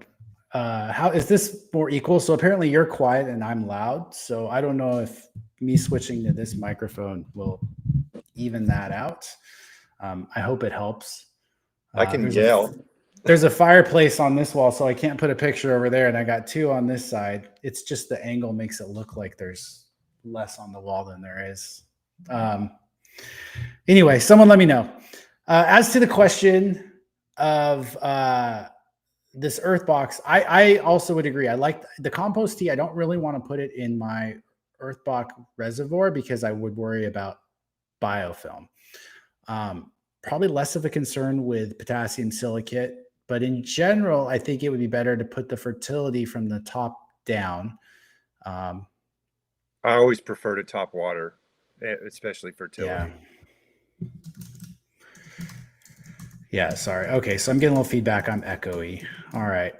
How is this more equal? So apparently you're quiet and I'm loud. So I don't know if me switching to this microphone will even that out. I hope it helps. I can yell. There's a fireplace on this wall, so I can't put a picture over there. And I got two on this side. It's just the angle makes it look like there's less on the wall than there is. Anyway, someone let me know. As to the question of this earth box, I also would agree. I like the compost tea. I don't really want to put it in my earth box reservoir because I would worry about biofilm. Probably less of a concern with potassium silicate, But in general, I think it would be better to put the fertility from the top down. I always prefer to top water, especially fertility. Yeah, sorry. Okay, so I'm getting a little feedback. I'm echoey. All right.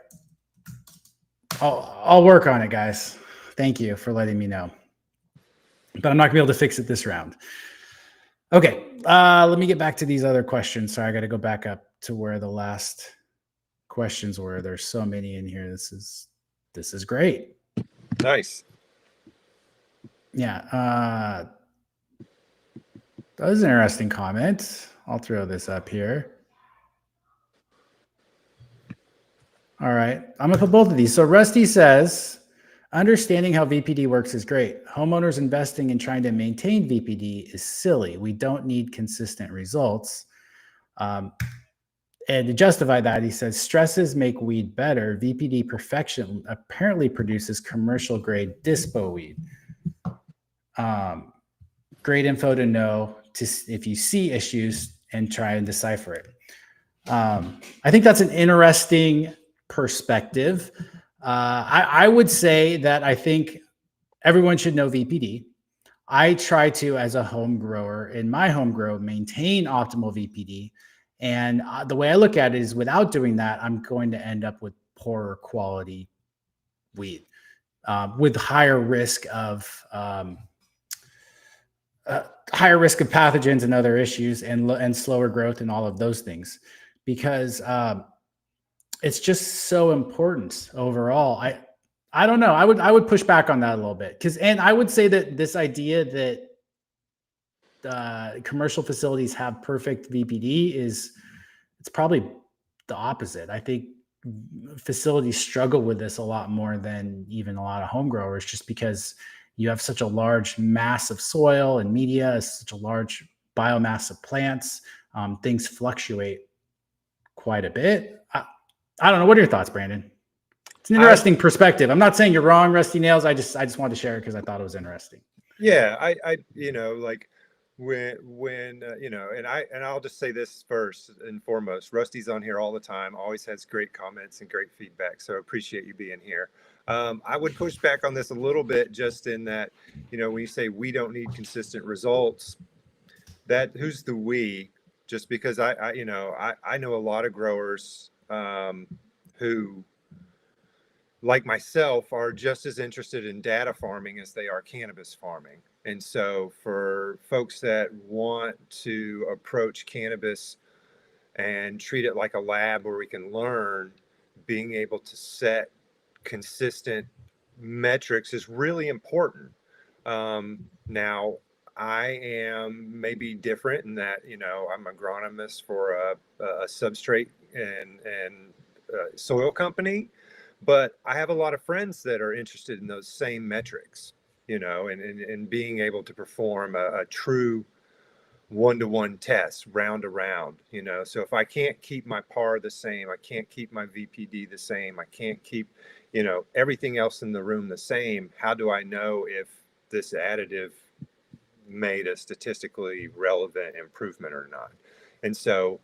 I'll work on it, guys. Thank you for letting me know. But I'm not gonna be able to fix it this round. Okay, let me get back to these other questions. Sorry, I got to go back up to where the last questions were. There's so many in here. This is great. Nice. Yeah, that was an interesting comment. I'll throw this up here. All right, I'm gonna put both of these. So Rusty says, understanding how VPD works is great. Homeowners investing in trying to maintain VPD is silly. We don't need consistent results. And to justify that, he says, stresses make weed better. VPD perfection apparently produces commercial grade dispo weed. Great info to know if you see issues and try and decipher it. I think that's an interesting perspective. I would say that I think everyone should know VPD. I try to, as a home grower in my home grow, maintain optimal VPD. And the way I look at it is without doing that, I'm going to end up with poorer quality weed with higher risk of pathogens and other issues and slower growth and all of those things, because it's just so important overall. I don't know. I would push back on that a little bit, and I would say that this idea that commercial facilities have perfect VPD it's probably the opposite. I think facilities struggle with this a lot more than even a lot of home growers, just because you have such a large mass of soil and media, such a large biomass of plants. Things fluctuate quite a bit. I don't know. What are your thoughts, Brandon? It's an interesting perspective. I'm not saying you're wrong, Rusty Nails. I just wanted to share it because I thought it was interesting. Yeah, I like when and I'll just say this first and foremost. Rusty's on here all the time, always has great comments and great feedback, so I appreciate you being here. I would push back on this a little bit, just in that, when you say we don't need consistent results, that who's the we? Just because I know a lot of growers who, like myself, are just as interested in data farming as they are cannabis farming. And so for folks that want to approach cannabis and treat it like a lab where we can learn, being able to set consistent metrics is really important. Now, I am maybe different in that, I'm agronomist for a substrate and soil company, but I have a lot of friends that are interested in those same metrics, and being able to perform a true one-to-one test round to round. So if I can't keep my par the same, I can't keep my VPD the same, I can't keep everything else in the room the same, how do I know if this additive made a statistically relevant improvement or not? And so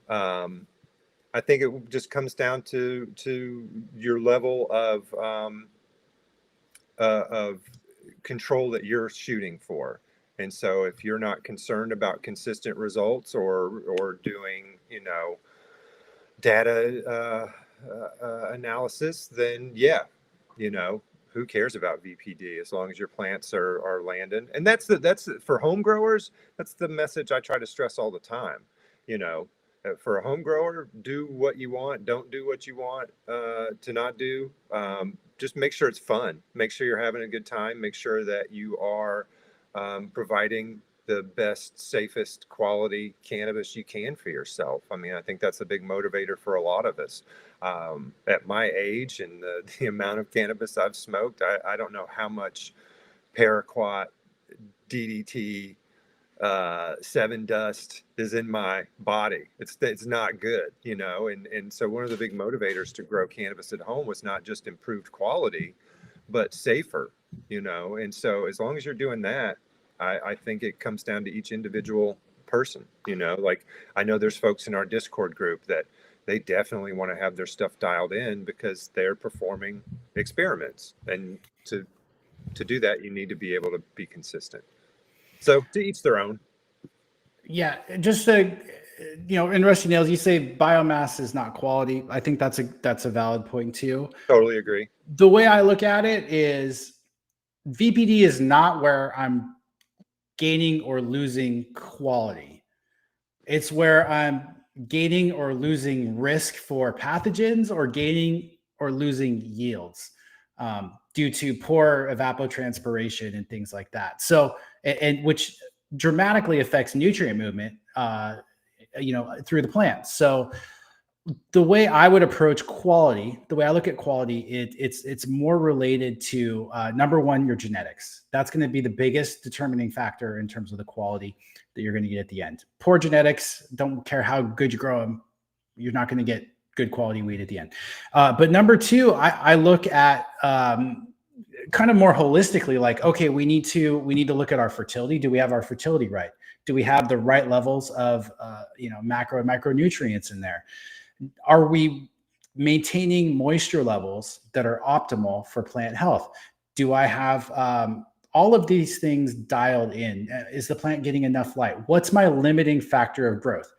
I think it just comes down to your level of control that you're shooting for. And so if you're not concerned about consistent results or doing, data analysis, then yeah, who cares about VPD as long as your plants are landing. And that's for home growers, that's the message I try to stress all the time. For a home grower, do what you want, don't do what you want to not do. Just make sure it's fun. Make sure you're having a good time. Make sure that you are providing the best, safest quality cannabis you can for yourself. I mean, I think that's a big motivator for a lot of us. At my age and the amount of cannabis I've smoked, I don't know how much paraquat, DDT, 7 dust is in my body. It's not good, and so one of the big motivators to grow cannabis at home was not just improved quality, but safer, and so as long as you're doing that, I think it comes down to each individual person. Like, I know there's folks in our Discord group that they definitely want to have their stuff dialed in because they're performing experiments. And to do that, you need to be able to be consistent. So to each their own. Yeah, just in Rusty Nails, you say biomass is not quality. I think that's a valid point too. Totally agree. The way I look at it is VPD is not where I'm gaining or losing quality. It's where I'm gaining or losing risk for pathogens or gaining or losing yields due to poor evapotranspiration and things like that. So, and which dramatically affects nutrient movement, through the plants. So the way I would approach quality, the way I look at quality, it's more related to number one, your genetics. That's going to be the biggest determining factor in terms of the quality that you're going to get at the end. Poor genetics, don't care how good you grow them, you're not going to get good quality weed at the end. But number two, I look at kind of more holistically, like, okay, we need to look at our fertility. Do we have our fertility right? Do we have the right levels of macro and micronutrients in there? Are we maintaining moisture levels that are optimal for plant health? Do I have all of these things dialed in? Is the plant getting enough light? What's my limiting factor of growth?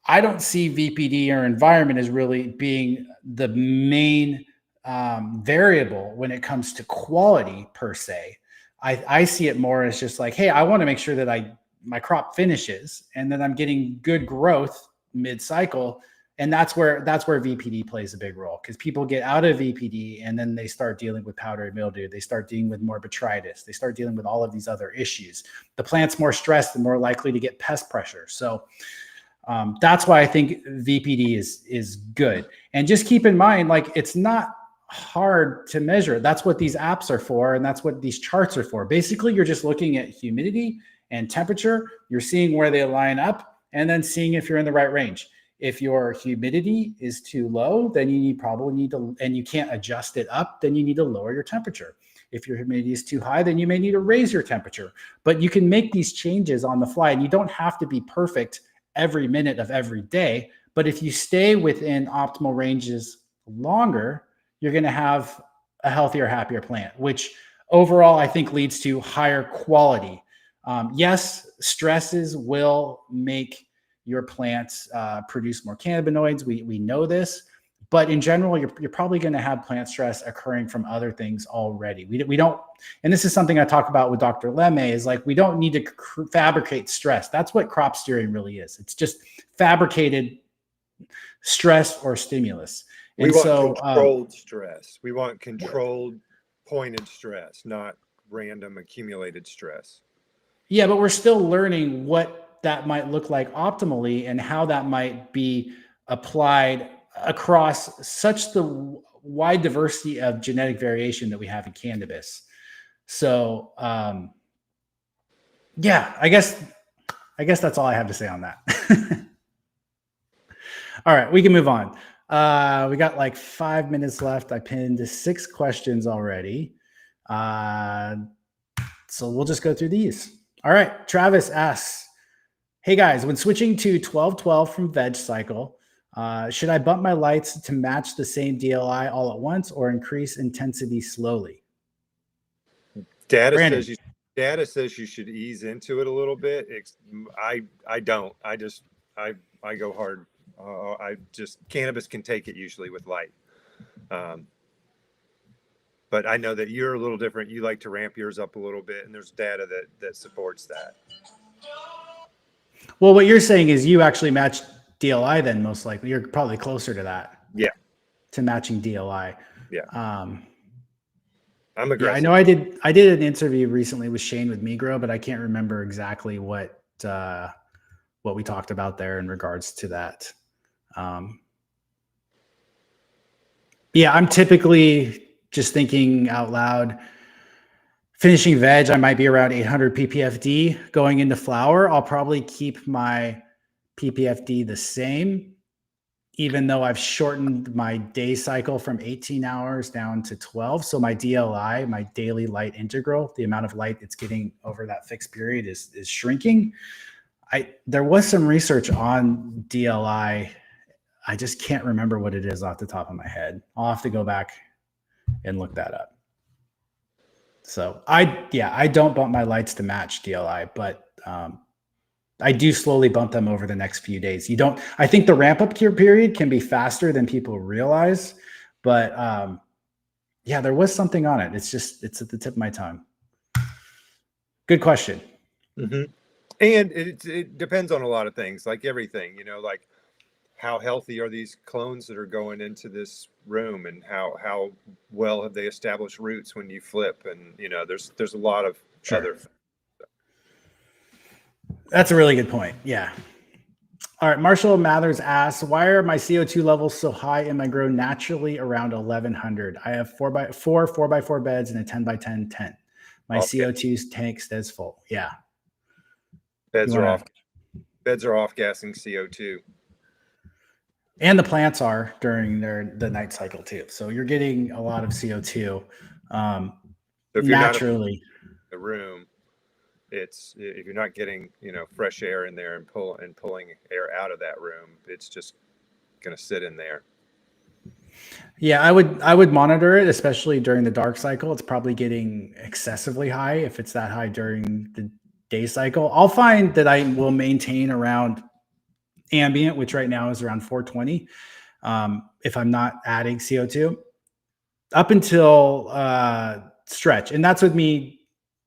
I don't see VPD or environment as really being the main variable when it comes to quality per se. I see it more as just like, hey, I want to make sure that my crop finishes and that I'm getting good growth mid-cycle. And that's where VPD plays a big role, because people get out of VPD and then they start dealing with powdery mildew. They start dealing with more botrytis. They start dealing with all of these other issues. The plant's more stressed and more likely to get pest pressure. So that's why I think VPD is good. And just keep in mind, like, it's not hard to measure. That's what these apps are for, and that's what these charts are for. Basically, you're just looking at humidity and temperature. You're seeing where they line up and then seeing if you're in the right range. If your humidity is too low, then you probably need to, and you can't adjust it up, then you need to lower your temperature. If your humidity is too high, then you may need to raise your temperature. But you can make these changes on the fly, and you don't have to be perfect every minute of every day. But if you stay within optimal ranges longer, you're going to have a healthier, happier plant, which overall I think leads to higher quality. Yes, stresses will make your plants produce more cannabinoids. We know this, but in general, you're probably going to have plant stress occurring from other things already. We don't, and this is something I talk about with Dr. Lemme, is like, we don't need to fabricate stress. That's what crop steering really is. It's just fabricated stress or stimulus. We want controlled stress. We want controlled, pointed stress, not random accumulated stress. Yeah, but we're still learning what that might look like optimally and how that might be applied across such the wide diversity of genetic variation that we have in cannabis. So, yeah, I guess that's all I have to say on that. All right, we can move on. We got like 5 minutes left. I pinned 6 questions already. So we'll just go through these. All right, Travis asks, hey guys, when switching to 12-12 from veg cycle, should I bump my lights to match the same DLI all at once or increase intensity slowly? Data says you should ease into it a little bit. I don't. I go hard. Cannabis can take it usually with light. But I know that you're a little different. You like to ramp yours up a little bit, and there's data that supports that. Well, what you're saying is you actually match DLI then, most likely. You're probably closer to that. Yeah. To matching DLI. Yeah. I'm aggressive. Yeah, I know I did an interview recently with Shane with Migro, but I can't remember exactly what we talked about there in regards to that. Yeah, I'm typically just thinking out loud. Finishing veg, I might be around 800 ppfd. Going into flower, I'll probably keep my ppfd the same, even though I've shortened my day cycle from 18 hours down to 12. So my DLI, my daily light integral, the amount of light it's getting over that fixed period is shrinking. There was some research on DLI I just can't remember what it is off the top of my head. I'll have to go back and look that up. So I don't bump my lights to match DLI, but I do slowly bump them over the next few days. I think the ramp up period can be faster than people realize, but yeah, there was something on it. It's at the tip of my tongue. Good question. Mm-hmm. And it depends on a lot of things, like everything, like how healthy are these clones that are going into this room, and how well have they established roots when you flip, and there's a lot of other. That's a really good point. Yeah. All right. Marshall Mathers asks, why are my CO2 levels so high in my grow naturally around 1100? I have 4x4 beds and a 10x10 tent. My CO2 tank stays full. Yeah. Beds are off gassing CO2. And the plants are during the night cycle too. So you're getting a lot of CO2 so if naturally. You're not in the room, if you're not getting fresh air in there and pulling air out of that room, it's just going to sit in there. Yeah, I would monitor it, especially during the dark cycle. It's probably getting excessively high if it's that high during the day cycle. I'll find that I will maintain around ambient, which right now is around 420, if I'm not adding CO2 up until stretch. And that's with me,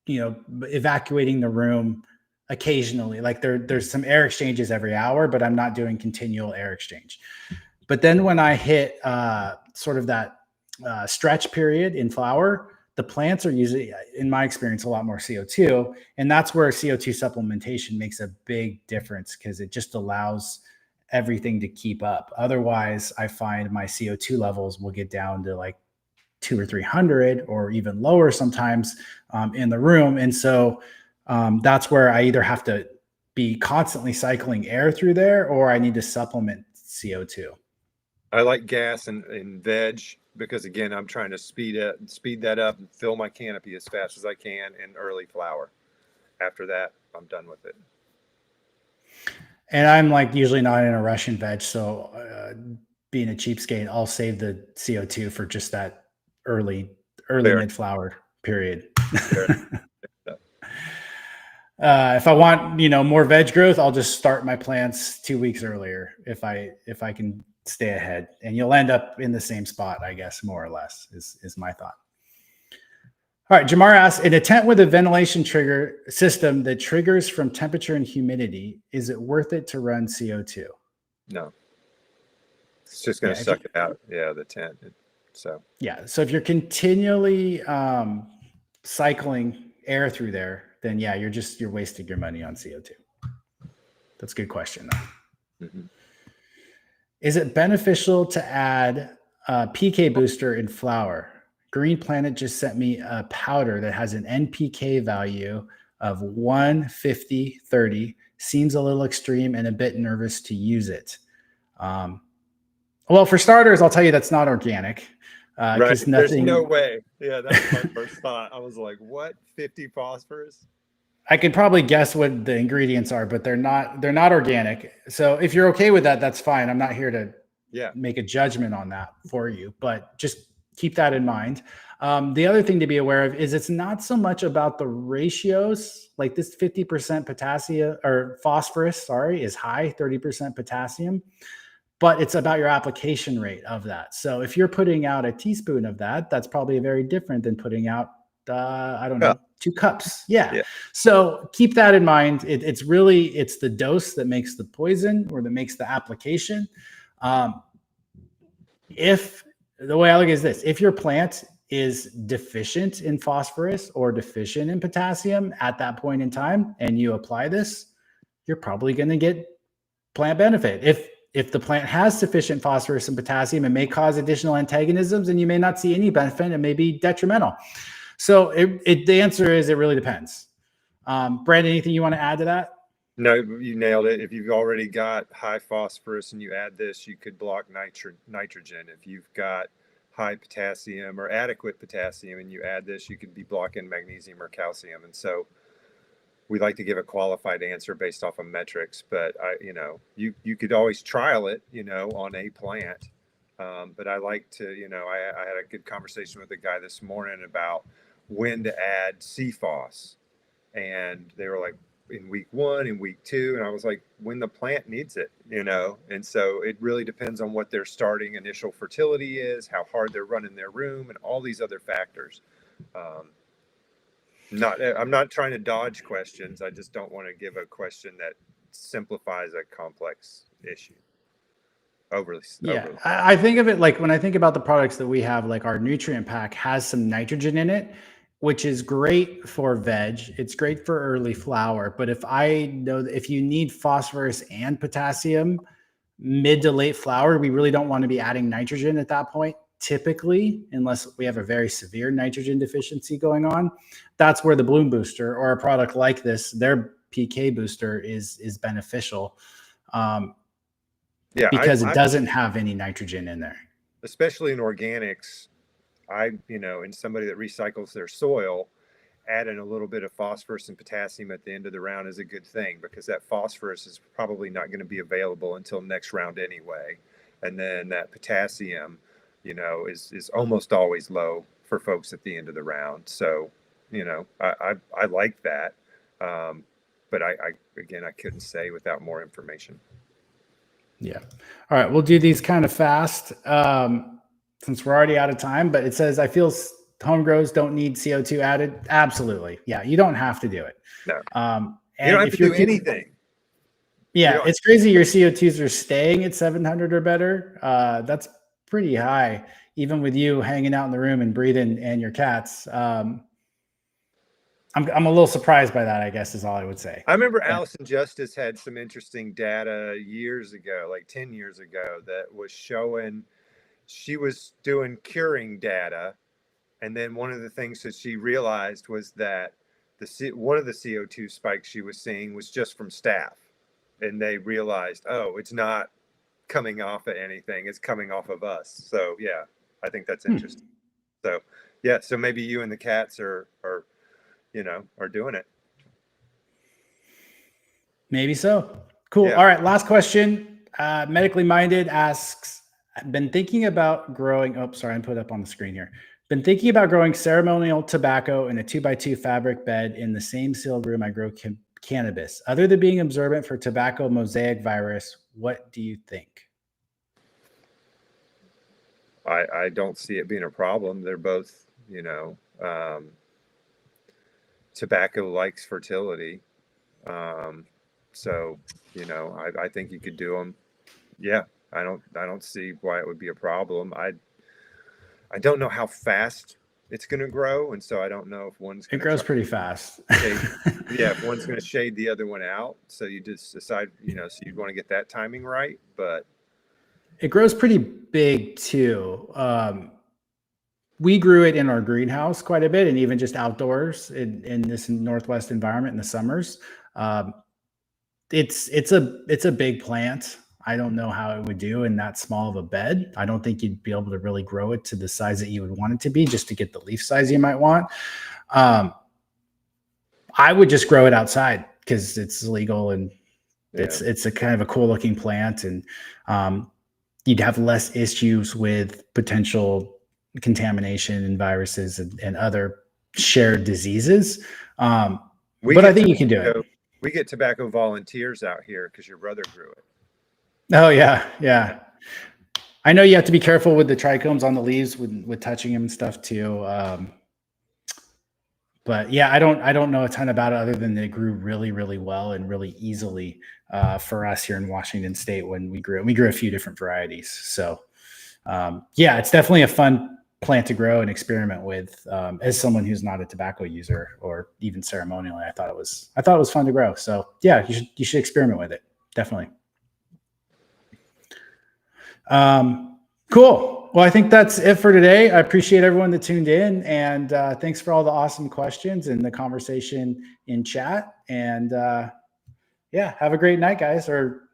evacuating the room occasionally. Like there's some air exchanges every hour, but I'm not doing continual air exchange. But then when I hit sort of that stretch period in flower, the plants are usually, in my experience, a lot more CO2. And that's where CO2 supplementation makes a big difference, because it just allows everything to keep up. Otherwise, I find my CO2 levels will get down to like 200 or 300 or even lower sometimes in the room. And so that's where I either have to be constantly cycling air through there, or I need to supplement CO2. I like gas and veg because, again, I'm trying to speed that up and fill my canopy as fast as I can in early flower. After that, I'm done with it. And I'm like usually not in a rush in veg, so being a cheapskate, I'll save the CO2 for just that early mid flower period. If I want, more veg growth, I'll just start my plants 2 weeks earlier if I can stay ahead, and you'll end up in the same spot, I guess, more or less is my thought. All right, Jamar asks, in a tent with a ventilation trigger system that triggers from temperature and humidity, is it worth it to run CO2? No. It's just going to suck it out. Yeah, the tent. So if you're continually cycling air through there, then yeah, you're wasting your money on CO2. That's a good question, though. Mm-hmm. Is it beneficial to add a PK booster in flower? Green Planet just sent me a powder that has an NPK value of 150/30. Seems a little extreme and a bit nervous to use it. Well, for starters, I'll tell you that's not organic. Right. There's no way. Yeah, that's my first thought. I was like, what? 50 phosphorus? I could probably guess what the ingredients are, but they're not organic. So if you're okay with that, that's fine. I'm not here to make a judgment on that for you, but just keep that in mind. The other thing to be aware of is it's not so much about the ratios. Like this 50% potassium or phosphorus, is high, 30% potassium, but it's about your application rate of that. So if you're putting out a teaspoon of that, that's probably very different than putting out, 2 cups. Yeah. So keep that in mind. It's the dose that makes the poison, or that makes the application. If the way I look at it is this, if your plant is deficient in phosphorus or deficient in potassium at that point in time, and you apply this, you're probably going to get plant benefit. If the plant has sufficient phosphorus and potassium, it may cause additional antagonisms, and you may not see any benefit. It may be detrimental. So the answer is it really depends. Brandon, anything you want to add to that? No, you nailed it. If you've already got high phosphorus and you add this, you could block nitrogen. If you've got high potassium or adequate potassium and you add this, you could be blocking magnesium or calcium. And so we like to give a qualified answer based off of metrics, but you could always trial it, on a plant. But I like to, I had a good conversation with a guy this morning about when to add CFOS, and they were like, in week 1, in week 2, and I was like, when the plant needs it, and so it really depends on what their starting initial fertility is, how hard they're running their room, and all these other factors. I'm not trying to dodge questions. I just don't want to give a question that simplifies a complex issue overly. I think of it like when I think about the products that we have, like our nutrient pack has some nitrogen in it, which is great for veg. It's great for early flower. But if I know that if you need phosphorus and potassium mid to late flower, we really don't want to be adding nitrogen at that point, typically, unless we have a very severe nitrogen deficiency going on. That's where the bloom booster or a product like this, their PK booster is beneficial. Because it doesn't have any nitrogen in there. Especially in organics, in somebody that recycles their soil, adding a little bit of phosphorus and potassium at the end of the round is a good thing, because that phosphorus is probably not going to be available until next round anyway. And then that potassium, is almost always low for folks at the end of the round. So, I like that. But I couldn't say without more information. Yeah. All right. We'll do these kind of fast since we're already out of time, but it says, I feel home grows don't need CO2 added. Absolutely. Yeah. You don't have to do it. No. And you don't have to do anything. Yeah. It's crazy. Your CO2s are staying at 700 or better. That's pretty high, even with you hanging out in the room and breathing and your cats. I'm a little surprised by that, I guess, is all I would say. I remember Allison Justice had some interesting data years ago, like 10 years ago, that was showing she was doing curing data. And then one of the things that she realized was that one of the CO2 spikes she was seeing was just from staff. And they realized, oh, it's not coming off of anything. It's coming off of us. So, yeah, I think that's interesting. So, yeah, so maybe you and the cats are doing it. Maybe so. Cool. Yeah. All right. Last question. Medically Minded asks, I've been thinking about growing. Oh, sorry. I put it up on the screen here. Been thinking about growing ceremonial tobacco in a 2x2 fabric bed in the same sealed room I grow cannabis. Other than being observant for tobacco mosaic virus, what do you think? I don't see it being a problem. They're both, tobacco likes fertility. So, I think you could do them. Yeah. I don't see why it would be a problem. I don't know how fast it's going to grow. And so I don't know if one's going to. It grows pretty fast. If one's going to shade the other one out. So you just decide, so you'd want to get that timing right. But it grows pretty big too. We grew it in our greenhouse quite a bit, and even just outdoors in this Northwest environment in the summers. It's a big plant. I don't know how it would do in that small of a bed. I don't think you'd be able to really grow it to the size that you would want it to be, just to get the leaf size you might want. I would just grow it outside because it's legal, and it's a kind of a cool looking plant, and you'd have less issues with potential contamination and viruses and other shared diseases. But I think you can do it. We get tobacco volunteers out here because your brother grew it. Oh yeah. Yeah. I know you have to be careful with the trichomes on the leaves with touching them and stuff too. But yeah, I don't know a ton about it other than they grew really, really well and really easily for us here in Washington State when we grew it. We grew a few different varieties. So yeah, it's definitely a fun plant to grow and experiment with. As someone who's not a tobacco user or even ceremonially, I thought it was fun to grow. So yeah, you should experiment with it. Definitely. Cool. Well, I think that's it for today. I appreciate everyone that tuned in, and thanks for all the awesome questions and the conversation in chat. And yeah, have a great night, guys, or